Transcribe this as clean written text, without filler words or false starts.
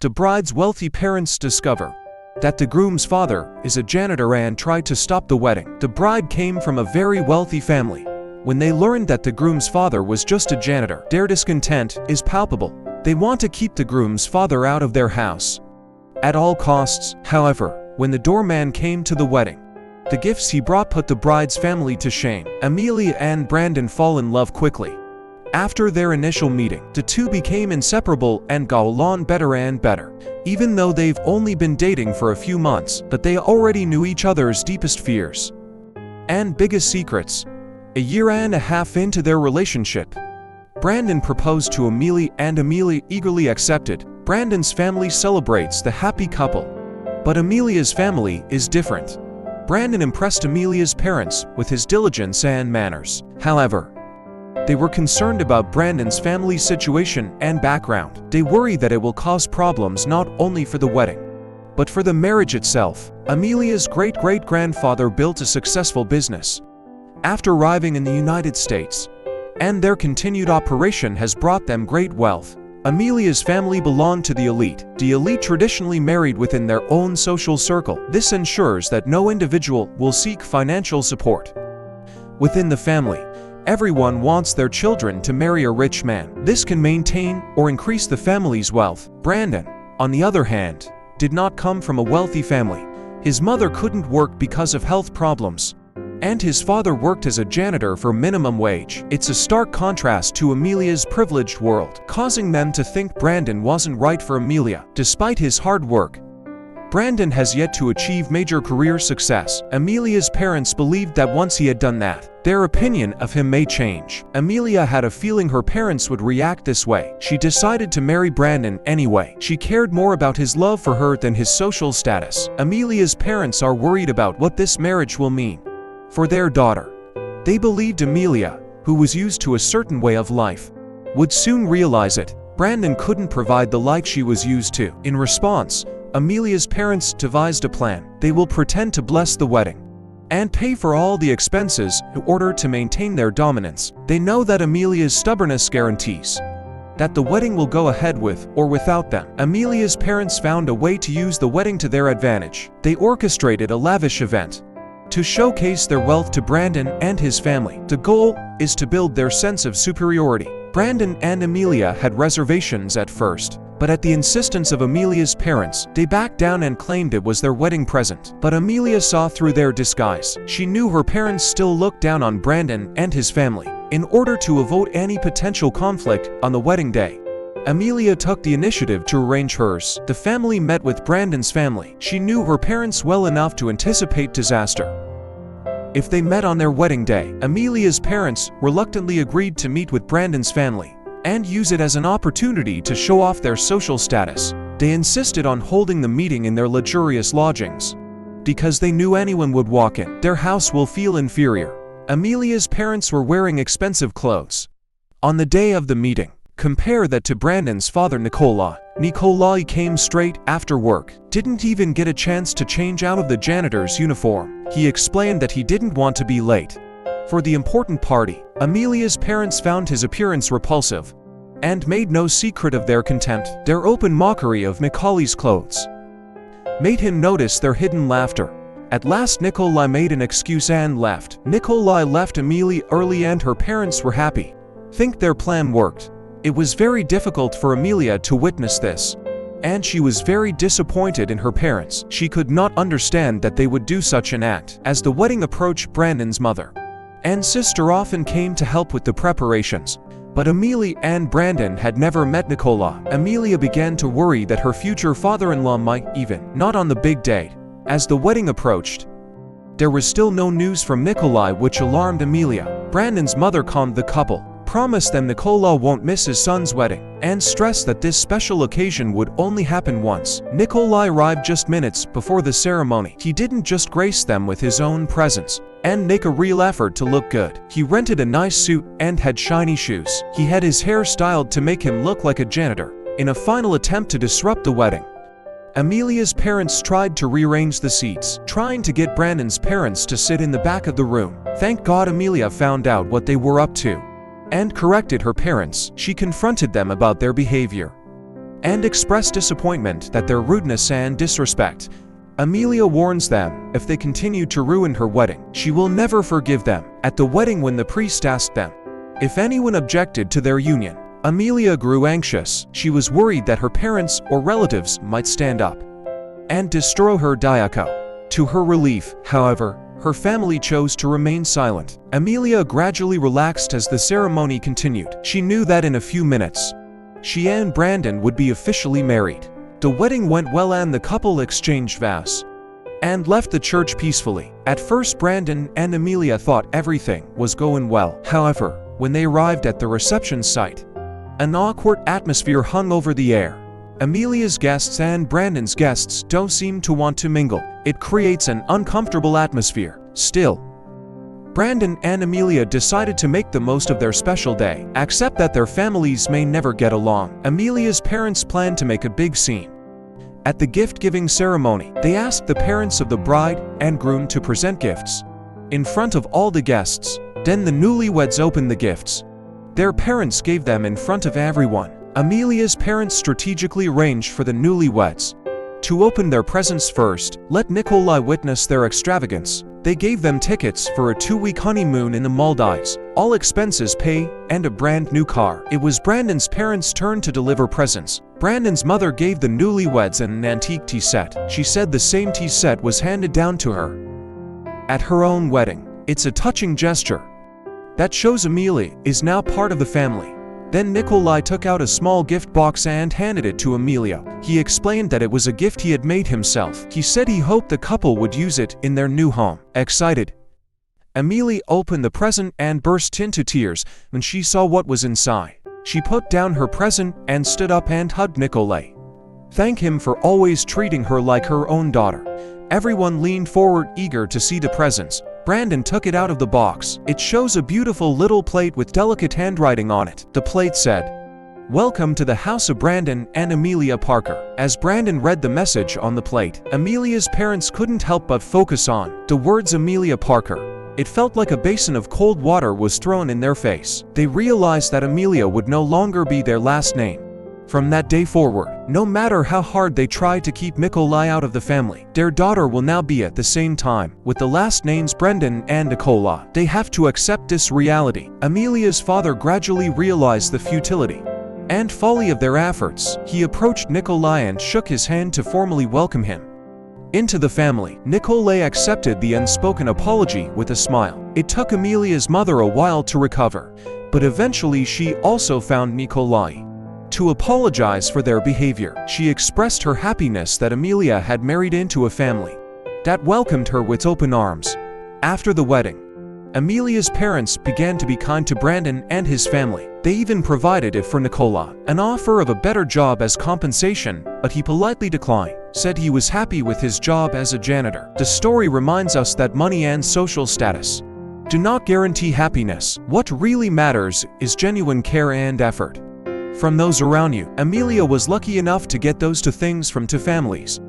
the bride's wealthy parents discover that the groom's father is a janitor and try to stop the wedding. The bride came from a very wealthy family. When they learned that the groom's father was just a janitor, their discontent is palpable. They want to keep the groom's father out of their house at all costs. However, when the doorman came to the wedding, the gifts he brought put the bride's family to shame. Amelia and Brandon fall in love quickly. After their initial meeting, the two became inseparable and got along better and better. Even though they've only been dating for a few months, but they already knew each other's deepest fears and biggest secrets. A year and a half into their relationship, Brandon proposed to Amelia and Amelia eagerly accepted. Brandon's family celebrates the happy couple, but Amelia's family is different. Brandon impressed Amelia's parents with his diligence and manners. However, they were concerned about Brandon's family situation and background. They worry that it will cause problems not only for the wedding, but for the marriage itself. Amelia's great-great-grandfather built a successful business after arriving in the United States, and their continued operation has brought them great wealth. Amelia's family belonged to the elite. The elite traditionally married within their own social circle. This ensures that no individual will seek financial support within the family. Everyone wants their children to marry a rich man. This can maintain or increase the family's wealth. Brandon, on the other hand, did not come from a wealthy family. His mother couldn't work because of health problems, and his father worked as a janitor for minimum wage. It's a stark contrast to Amelia's privileged world, causing them to think Brandon wasn't right for Amelia. Despite his hard work, Brandon has yet to achieve major career success. Amelia's parents believed that once he had done that, their opinion of him may change. Amelia had a feeling her parents would react this way. She decided to marry Brandon anyway. She cared more about his love for her than his social status. Amelia's parents are worried about what this marriage will mean for their daughter. They believed Amelia, who was used to a certain way of life, would soon realize it. Brandon couldn't provide the life she was used to. In response, Amelia's parents devised a plan. They will pretend to bless the wedding and pay for all the expenses in order to maintain their dominance. They know that Amelia's stubbornness guarantees that the wedding will go ahead with or without them. Amelia's parents found a way to use the wedding to their advantage. They orchestrated a lavish event to showcase their wealth to Brandon and his family. The goal is to build their sense of superiority. Brandon and Amelia had reservations at first, but at the insistence of Amelia's parents, they backed down and claimed it was their wedding present. But Amelia saw through their disguise. She knew her parents still looked down on Brandon and his family. In order to avoid any potential conflict on the wedding day, Amelia took the initiative to arrange hers. The family met with Brandon's family. She knew her parents well enough to anticipate disaster if they met on their wedding day. Amelia's parents reluctantly agreed to meet with Brandon's family and use it as an opportunity to show off their social status. They insisted on holding the meeting in their luxurious lodgings because they knew anyone would walk in their house will feel inferior. Amelia's parents were wearing expensive clothes on the day of the meeting. Compare that to Brandon's father, Nikolai. Nikolai came straight after work, didn't even get a chance to change out of the janitor's uniform. He explained that he didn't want to be late for the important party. Amelia's parents found his appearance repulsive and made no secret of their contempt. Their open mockery of Nikolai's clothes made him notice their hidden laughter. At last Nikolai made an excuse and left. Nikolai left Amelia early and her parents were happy. Think their plan worked. It was very difficult for Amelia to witness this, and she was very disappointed in her parents. She could not understand that they would do such an act. As the wedding approached, Brandon's mother and sister often came to help with the preparations, but Amelia and Brandon had never met Nikolai. Amelia began to worry that her future father-in-law might even not on the big date. As the wedding approached, there was still no news from Nikolai, which alarmed Amelia. Brandon's mother calmed the couple, promised them Nikolai won't miss his son's wedding, and stressed that this special occasion would only happen once. Nikolai arrived just minutes before the ceremony. He didn't just grace them with his own presence and make a real effort to look good. He rented a nice suit and had shiny shoes. He had his hair styled to make him look like a janitor, in a final attempt to disrupt the wedding. Amelia's parents tried to rearrange the seats, trying to get Brandon's parents to sit in the back of the room. Thank God Amelia found out what they were up to and corrected her parents. She confronted them about their behavior and express disappointment at their rudeness and disrespect. Amelia warns them, if they continue to ruin her wedding, she will never forgive them. At the wedding, when the priest asked them if anyone objected to their union, Amelia grew anxious. She was worried that her parents or relatives might stand up and destroy her diaco. To her relief, however, her family chose to remain silent. Amelia gradually relaxed as the ceremony continued. She knew that in a few minutes, she and Brandon would be officially married. The wedding went well and the couple exchanged vows and left the church peacefully. At first, Brandon and Amelia thought everything was going well. However, when they arrived at the reception site, an awkward atmosphere hung over the air. Amelia's guests and Brandon's guests don't seem to want to mingle. It creates an uncomfortable atmosphere. Still, Brandon and Amelia decided to make the most of their special day, except that their families may never get along. Amelia's parents planned to make a big scene. At the gift-giving ceremony, they asked the parents of the bride and groom to present gifts in front of all the guests. Then the newlyweds opened the gifts their parents gave them in front of everyone. Amelia's parents strategically arranged for the newlyweds to open their presents first. Let Nikolai witness their extravagance. They gave them tickets for a 2-week honeymoon in the Maldives, all expenses paid, and a brand new car. It was Brandon's parents' turn to deliver presents. Brandon's mother gave the newlyweds an antique tea set. She said the same tea set was handed down to her at her own wedding. It's a touching gesture that shows Amelia is now part of the family. Then Nikolai took out a small gift box and handed it to Amelia. He explained that it was a gift he had made himself. He said he hoped the couple would use it in their new home. Excited, Amelia opened the present and burst into tears when she saw what was inside. She put down her present and stood up and hugged Nikolai, thank him for always treating her like her own daughter. Everyone leaned forward, eager to see the presents. Brandon took it out of the box. It shows a beautiful little plate with delicate handwriting on it. The plate said, "Welcome to the house of Brandon and Amelia Parker." As Brandon read the message on the plate, Amelia's parents couldn't help but focus on the words Amelia Parker. It felt like a basin of cold water was thrown in their face. They realized that Amelia would no longer be their last name. From that day forward, no matter how hard they tried to keep Nikolai out of the family, their daughter will now be at the same time with the last names Brendan and Nikolai. They have to accept this reality. Amelia's father gradually realized the futility and folly of their efforts. He approached Nikolai and shook his hand to formally welcome him into the family. Nikolai accepted the unspoken apology with a smile. It took Amelia's mother a while to recover, but eventually she also found Nikolai to apologize for their behavior. She expressed her happiness that Amelia had married into a family that welcomed her with open arms. After the wedding, Amelia's parents began to be kind to Brandon and his family. They even provided it for Nikolai, an offer of a better job as compensation, but he politely declined, said he was happy with his job as a janitor. The story reminds us that money and social status do not guarantee happiness. What really matters is genuine care and effort from those around you. Amelia was lucky enough to get those two things from two families